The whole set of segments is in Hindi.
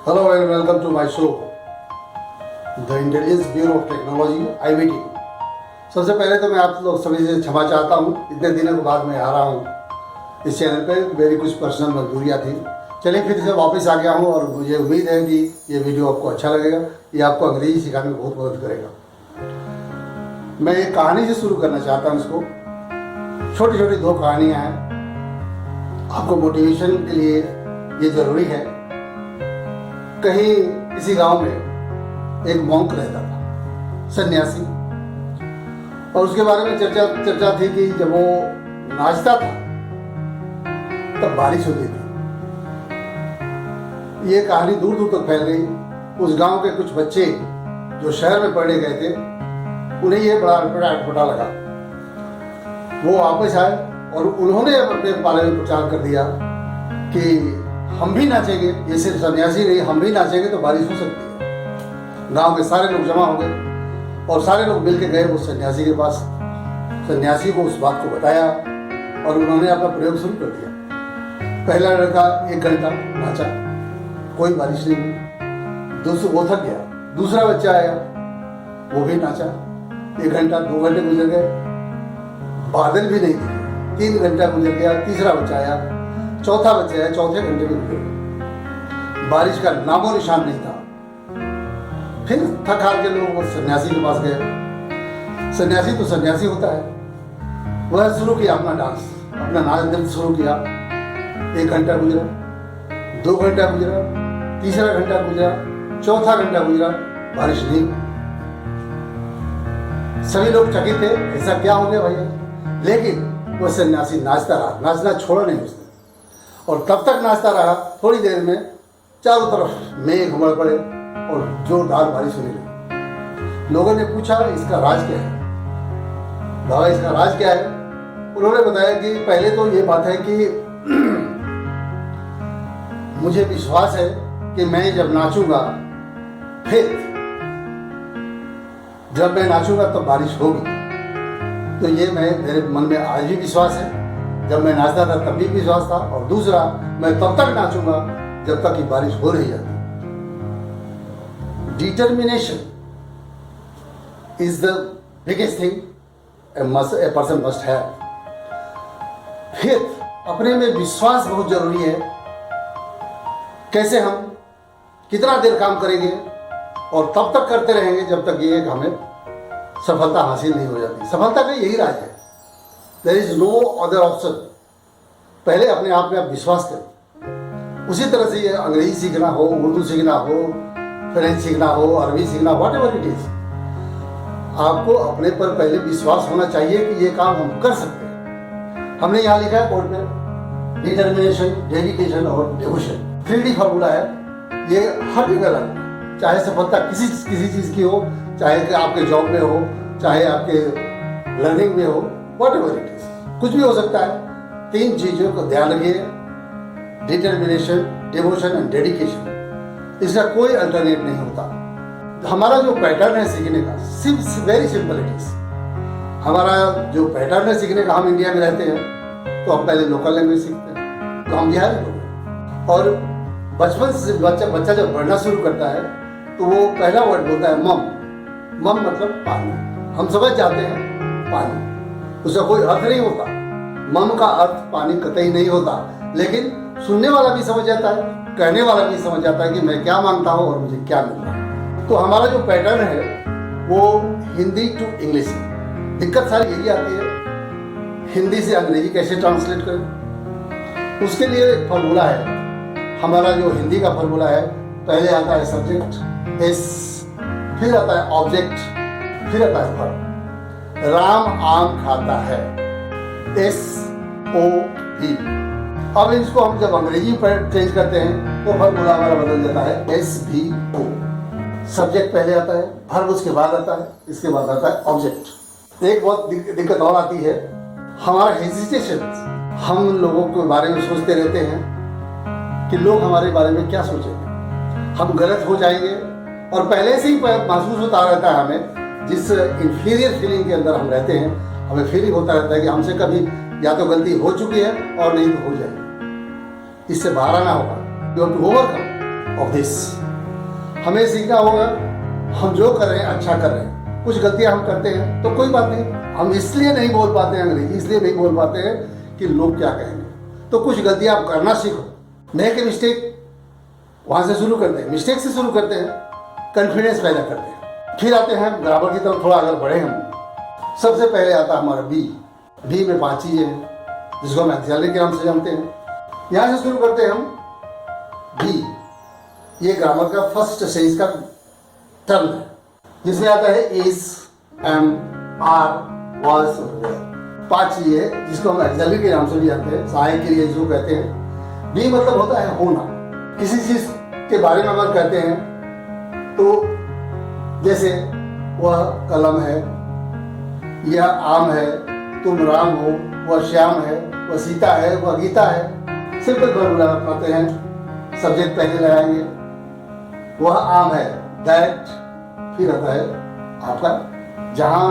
Hello and welcome to my show, The Intelligence Bureau of Technology, IBT। सबसे पहले तो मैं आप लोग सभी से क्षमा चाहता हूँ, इतने दिनों के बाद मैं आ रहा हूँ इस चैनल पे। मेरी कुछ पर्सनल मजबूरियाँ थी, चलिए फिर से वापस आ गया हूँ और मुझे उम्मीद है कि ये वीडियो आपको अच्छा लगेगा, ये आपको अंग्रेजी सिखाने में बहुत मदद करेगा। मैं एक कहानी से शुरू करना चाहता हूँ इसको। छोटी छोटी दो कहानियाँ हैं, आपको मोटिवेशन के लिए ये ज़रूरी है। कहीं किसी गांव में एक मॉन्क रहता था, सन्यासी, और उसके बारे में चर्चा थी कि जब वो नाचता था तब बारिश होती थी। ये कहानी दूर दूर तक फैल गई। उस गांव के कुछ बच्चे जो शहर में पढ़ने गए थे, उन्हें ये बड़ा अटपटा लगा। वो वापस आए और उन्होंने अपने बारे में प्रचार कर दिया कि हम भी नाचेंगे, ये सिर्फ सन्यासी नहीं, हम भी नाचेंगे तो बारिश हो सकती है। गांव के सारे लोग जमा हो गए और सारे लोग मिलकर गए उस सन्यासी के पास। सन्यासी को उस बात को बताया और उन्होंने अपना प्रयोग शुरू कर दिया। पहला लड़का 1 घंटा नाचा, कोई बारिश नहीं हुई। वो थक गया। दूसरा बच्चा आया, वो भी नाचा। 1 घंटा 2 घंटे गुजर गए, बादल भी नहीं दिखे। 3 घंटा गुजर गया। तीसरा बच्चा आया, चौथा बच्चा है, चौथे घंटे में गुजर गए। बारिश का नामो निशान नहीं था। फिर थक हार के लोग सन्यासी के पास गए। सन्यासी तो सन्यासी होता है। वह शुरू किया अपना डांस, अपना नाच नृत्य शुरू किया। 1 घंटा गुजरा, 2 घंटा गुजरा, तीसरा घंटा गुजरा, चौथा घंटा गुजरा, बारिश नहीं। सभी लोग चकित थे, ऐसा क्या हो गया भैया। लेकिन वह सन्यासी नाचता रहा, नाचना छोड़ा नहीं उसने। और तब तक नाचता रहा, थोड़ी देर में चारों तरफ मेघ उमड़ पड़े और जोरदार बारिश होने लगी। लोगों ने पूछा इसका राज क्या है, बाबा इसका राज क्या है। उन्होंने बताया कि पहले तो ये बात है कि मुझे विश्वास है कि मैं जब नाचूंगा, फिर जब मैं नाचूंगा तब बारिश होगी। तो ये मेरे मन में आज भी विश्वास है। जब मैं नाचता था तब भी विश्वास था। और दूसरा, मैं तब तक नाचूंगा जब तक कि बारिश हो रही जाती। Determination is the biggest thing a person must have. फिर अपने में विश्वास बहुत जरूरी है। कैसे हम कितना देर काम करेंगे और तब तक करते रहेंगे जब तक ये हमें सफलता हासिल नहीं हो जाती। सफलता का यही राज है। There is no other option. पहले अपने आप में आप विश्वास करें। उसी तरह से ये अंग्रेजी सीखना हो, उर्दू सीखना हो, फ्रेंच सीखना हो, अरबी सीखना, वॉट एवर इट इज, आपको अपने पर पहले विश्वास होना चाहिए कि ये काम हम कर सकते हैं। हमने यहाँ लिखा है बोर्ड में, डिटर्मिनेशन, डेडिकेशन और डिवोशन। 3D फॉर्मूला है। ये हर जगह लगता है। चाहे सफलता किसी चीज़ की हो, चाहे कि आपके जॉब में हो, चाहे आपके लर्निंग में हो, वॉट एवर इट इज, कुछ भी हो सकता है। 3 चीज़ों को ध्यान रखिए, डिटर्मिनेशन, डिवोशन एंड डेडिकेशन। इसका कोई अल्टरनेट नहीं होता। हमारा जो पैटर्न है सीखने का, वेरी सिंपल इट इज। हमारा जो पैटर्न है सीखने का, हम इंडिया में रहते हैं तो हम पहले लोकल लैंग्वेज सीखते हैं, तो हम बिहारी लोग हैं। और बचपन से बच्चा जब पढ़ना शुरू करता है तो वो पहला वर्ड बोलता है मम। मम मतलब पानी। हम समझ जाते हैं पानी, उसका कोई अर्थ नहीं होता। मम का अर्थ पानी कतई नहीं होता। लेकिन सुनने वाला भी समझ जाता है, कहने वाला भी समझ जाता है कि मैं क्या मांगता हूँ और मुझे क्या मिल रहा है। तो हमारा जो पैटर्न है वो हिंदी टू इंग्लिश है। दिक्कत सारी यही आती है, हिंदी से अंग्रेजी कैसे ट्रांसलेट करें। उसके लिए एक फॉर्मूला है। हमारा जो हिंदी का फॉर्मूला है, पहले आता है सब्जेक्ट एस, फिर आता है ऑब्जेक्ट, फिर आता है वर्ब। राम आम खाता है, SOV। अब इसको हम जब अंग्रेजी पर चेंज करते हैं तो फॉर्मूला हमारा बदल जाता है SVO। सब्जेक्ट पहले आता है, वर्ब उसके बाद आता है, इसके बाद आता है ऑब्जेक्ट। एक बहुत दिक्कत और आती है, हमारा हेजिटेशन। हम लोगों के बारे में सोचते रहते हैं कि लोग हमारे बारे में क्या सोचेंगे, हम गलत हो जाएंगे। और पहले से ही महसूस होता रहता है हमें, जिस इंफीरियर फीलिंग के अंदर हम रहते हैं, हमें फीलिंग होता रहता है कि हमसे कभी या तो गलती हो चुकी है और नहीं तो हो जाएगी। इससे बाहर आना होगा। You have to overcome. Of this. हमें सीखना होगा हम जो कर रहे हैं अच्छा कर रहे हैं। कुछ गलतियां हम करते हैं तो कोई बात नहीं, हम इसलिए नहीं बोल पाते हैं अंग्रेजी, इसलिए नहीं बोल पाते हैं कि लोग क्या कहेंगे। तो कुछ गलतियां आप करना सीखो। मेक ए मिस्टेक वहाँ से शुरू करते हैं, मिस्टेक से शुरू करते हैं, कॉन्फिडेंस पैदा करते हैं। फिर आते हैं ग्रामर की तरफ, थोड़ा अगर बढ़े हम। सबसे पहले आता है हमारा बी। बी में 5 चीज़ें हैं जिसको हम एक्सिलरी के नाम से जानते हैं। यहाँ से शुरू करते हैं हम बी। ये ग्रामर का फर्स्ट स्टेज का टर्म है जिसमें आता है इज, एम, आर, वाज और वेयर। 5 चीजें हैं जिसको हम एक्सिलरी के नाम से भी जानते हैं, सहायक क्रिया जिसको कहते हैं। बी मतलब होता है होना। किसी चीज के बारे में अगर कहते हैं तो जैसे वह कलम है, यह आम है, तुम राम हो, वह श्याम है, वह सीता है, वह गीता है। सिंपल फॉर्मूला अपनाते हैं, सब्जेक्ट पहले लगाएंगे, वह आम है, दैट। फिर आता है आपका, जहां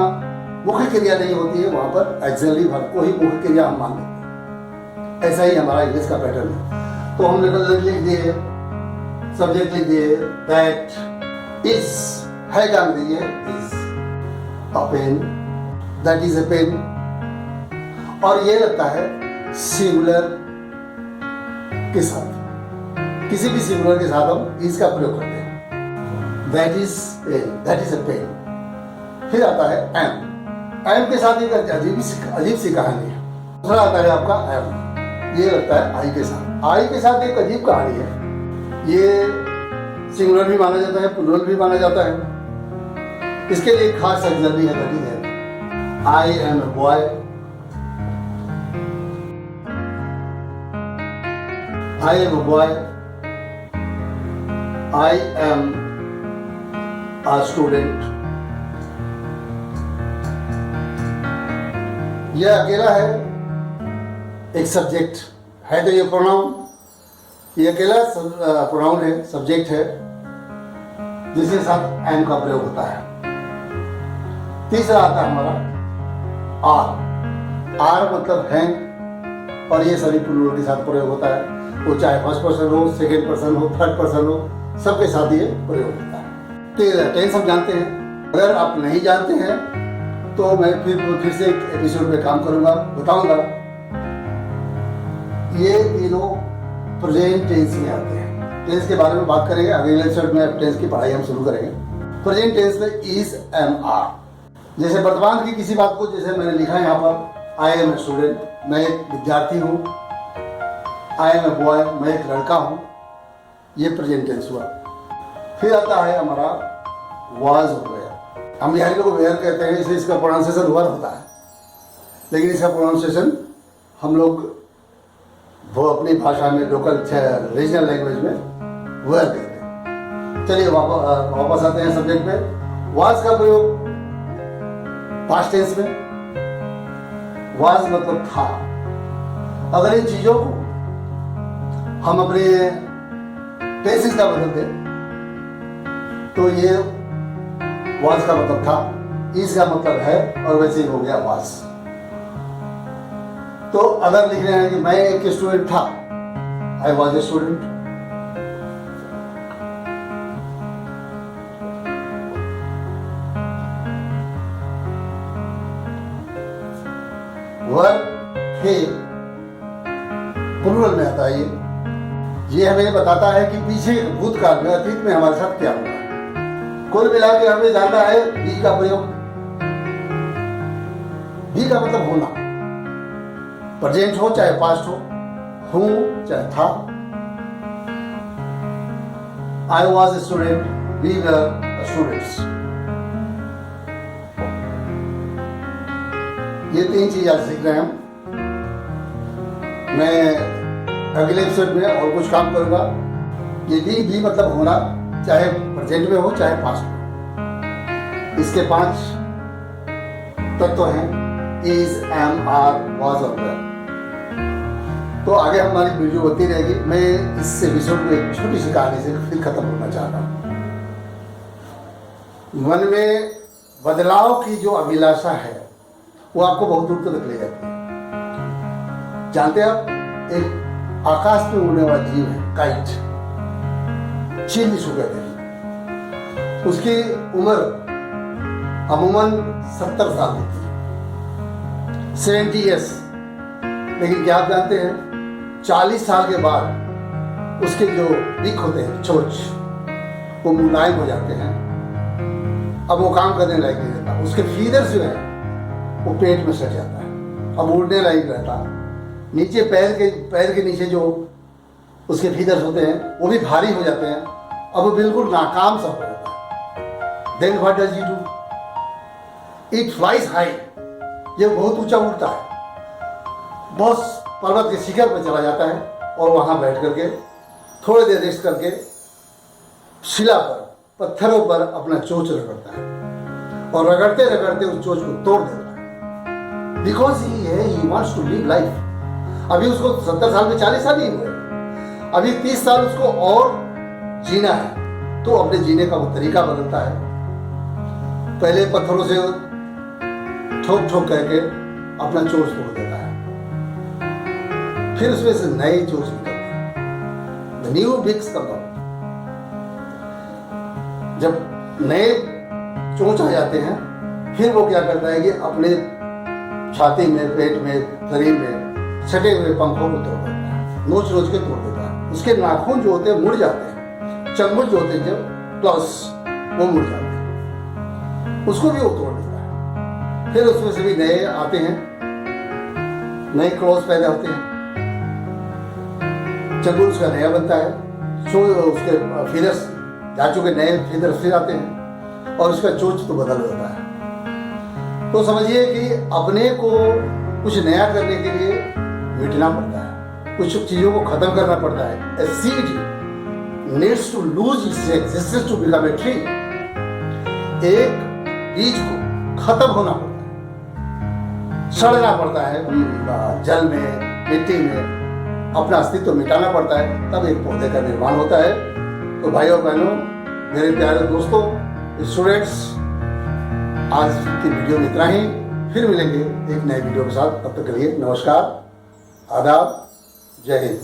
मुख्य क्रिया नहीं होती है वहां पर एक्सिलरी वर्ब को ही मुख्य क्रिया हम मान लेते हैं। ऐसा ही हमारा इंग्लिश का पैटर्न है। तो हमने लिख दिए, सब्जेक्ट लिख दिए, दैट इज है, जान दीजिए is a pen, that is a pen. और ये लगता है सिंगुलर के साथ, किसी भी सिंगुलर के साथ हम इसका प्रयोग करते हैं। That is pen, that is a pen. फिर आता है एम। एम के साथ एक अजीब सी कहानी है। दूसरा आता है आपका एम, ये लगता है आई के साथ। आई के साथ एक अजीब कहानी है। ये सिंगुलर भी माना जाता है, प्लूरल भी माना जाता है। इसके लिए खास एक्सिलरी है, दैट इज है I am a boy, I am a boy, I am a student। यह अकेला है, एक सब्जेक्ट है। तो ये प्रोनाउन, ये अकेला प्रोनाउन है, सब्जेक्ट है जिसके साथ एम का प्रयोग होता है। तीसरा आता है हमारा आर। आर मतलब है, और ये सभी प्लूरल के साथ प्रयोग होता है। वो चाहे फर्स्ट पर्सन हो, सेकेंड पर्सन हो, थर्ड पर्सन हो, सबके साथ ये प्रयोग होता है। तो टेंस हम जानते हैं। अगर आप नहीं जानते हैं तो मैं फिर से एक एपिसोड में काम करूंगा, बताऊंगा। ये तीनों प्रेजेंट टेंस में आते हैं। टेंस के बारे में बात करेंगे अगले एपिसोड में। टेंस की पढ़ाई हम शुरू करेंगे। प्रेजेंट टेंस में इज, एम, आर। जैसे वर्तमान की किसी बात को, जैसे मैंने लिखा है यहाँ पर, आई एम ए स्टूडेंट, मैं एक विद्यार्थी हूँ। आई एम ए बॉय, मैं एक लड़का हूँ। ये प्रेजेंट टेंस हुआ। फिर आता है हमारा वाज हो गया। हम बिहारी लोग वेयर कहते हैं, इसलिए इसका प्रोनाउंसिएशन वर होता है, लेकिन इसका प्रोनाउंसिएशन हम लोग वो अपनी भाषा में, लोकल रीजनल लैंग्वेज में वर कहते हैं। चलिए वापस आते हैं सब्जेक्ट पे। वाज का प्रयोग पास्ट टेंस में। वाज मतलब था। अगर इन चीजों को हम अपने टेंसेस का बदल दें तो ये वाज का मतलब था, इज का मतलब है, और वैसे ही हो गया वाज। तो अगर लिख रहे हैं कि मैं एक स्टूडेंट था, I was a student. Verb थे प्लूरल में आता है। ये हमें बताता है कि पीछे भूतकाल में, अतीत में हमारे साथ क्या हुआ। कुल मिला के हमें जानना है बी का प्रयोग। बी का मतलब होना, प्रेजेंट हो चाहे पास्ट हो, हूं चाहे था। I was a student, we were students. ये 3 चीज आज सीख रहे हैं हम। मैं अगले एपिसोड में और कुछ काम करूंगा। ये भी मतलब होना, चाहे प्रेजेंट में हो चाहे पास्ट में। इसके 5 तत्व हैं, इज, एम, आर, वाज और वेयर। तो आगे हमारी वीडियो होती रहेगी। मैं इस एपिसोड में एक छोटी सी कहानी से फिर खत्म करना चाहता हूँ। मन में बदलाव की जो अभिलाषा है वो आपको बहुत दूर तक ले जाती है। जानते हैं आप, एक आकाश में उड़ने वाला जीव है, काइट। चीनी सू कहते हैं। उसकी उम्र अमूमन 70 साल होती है, 70 ईयर्स। लेकिन क्या आप जानते हैं 40 साल के बाद उसके जो बिक होते हैं, चोंच, वो मुलायम हो जाते हैं। अब वो काम करने लायक नहीं रहता। उसके फीदर्स जो है वो पेट में सट जाता है, अब उड़ने लायक रहता। नीचे पैर के नीचे जो उसके फीदर्स होते हैं वो भी भारी हो जाते हैं। अब वो बिल्कुल नाकाम सा हो जाता है। Then what does he do? It flies high. ये बहुत ऊंचा उड़ता है, बहुत पर्वत के शिखर पर चला जाता है और वहां बैठ करके थोड़ी देर रेस्ट करके शिला पर, पत्थरों पर अपना चोंच रगड़ता है और रगड़ते रगड़ते उस चोंच को तोड़ देता है। Because he wants to live life. अभी उसको 70 साल में 40 साल ही हुए, अभी 30 साल उसको और जीना है। तो अपने जीने का वो तरीका बदलता है। पहले पत्थरों से ठोक ठोक करके अपना चोंच तोड़ देता है, फिर उसमें से नए चोंच निकलते हैं, द न्यू बिग्स कम आउट। जब नए चोंच आ जाते हैं फिर वो क्या करता है कि अपने छाती में, पेट में, शरीर में सटे हुए पंखों को तोड़ देता है, नोच नोच के तोड़ देता है। उसके नाखून जो होते हैं मुड़ जाते हैं, चंगुल जो होते हैं जब क्लॉस वो मुड़ जाते हैं, उसको भी वो तोड़ देता है। फिर उसमें से भी नए आते हैं, नए क्लॉस पैदा होते हैं, चंगुल उसका नया बनता है, उसके फीदर्स जा चुके नए फीदर्स फिर आते हैं और उसका चोंच तो बदल होता है। तो समझिए कि अपने को कुछ नया करने के लिए मिटना पड़ता है, कुछ चीज़ों को खत्म करना पड़ता है। A seed needs to lose its existence to become a tree। एक बीज को खत्म होना पड़ता है, सड़ना पड़ता है जल में, मिट्टी में, अपना अस्तित्व मिटाना पड़ता है, तब एक पौधे का निर्माण होता है। तो भाइयों और बहनों, मेरे प्यारे दोस्तों, स्टूडेंट्स, आज की वीडियो में इतना ही। फिर मिलेंगे एक नए वीडियो के साथ। तब तक के लिए नमस्कार, आदाब, जय हिंद।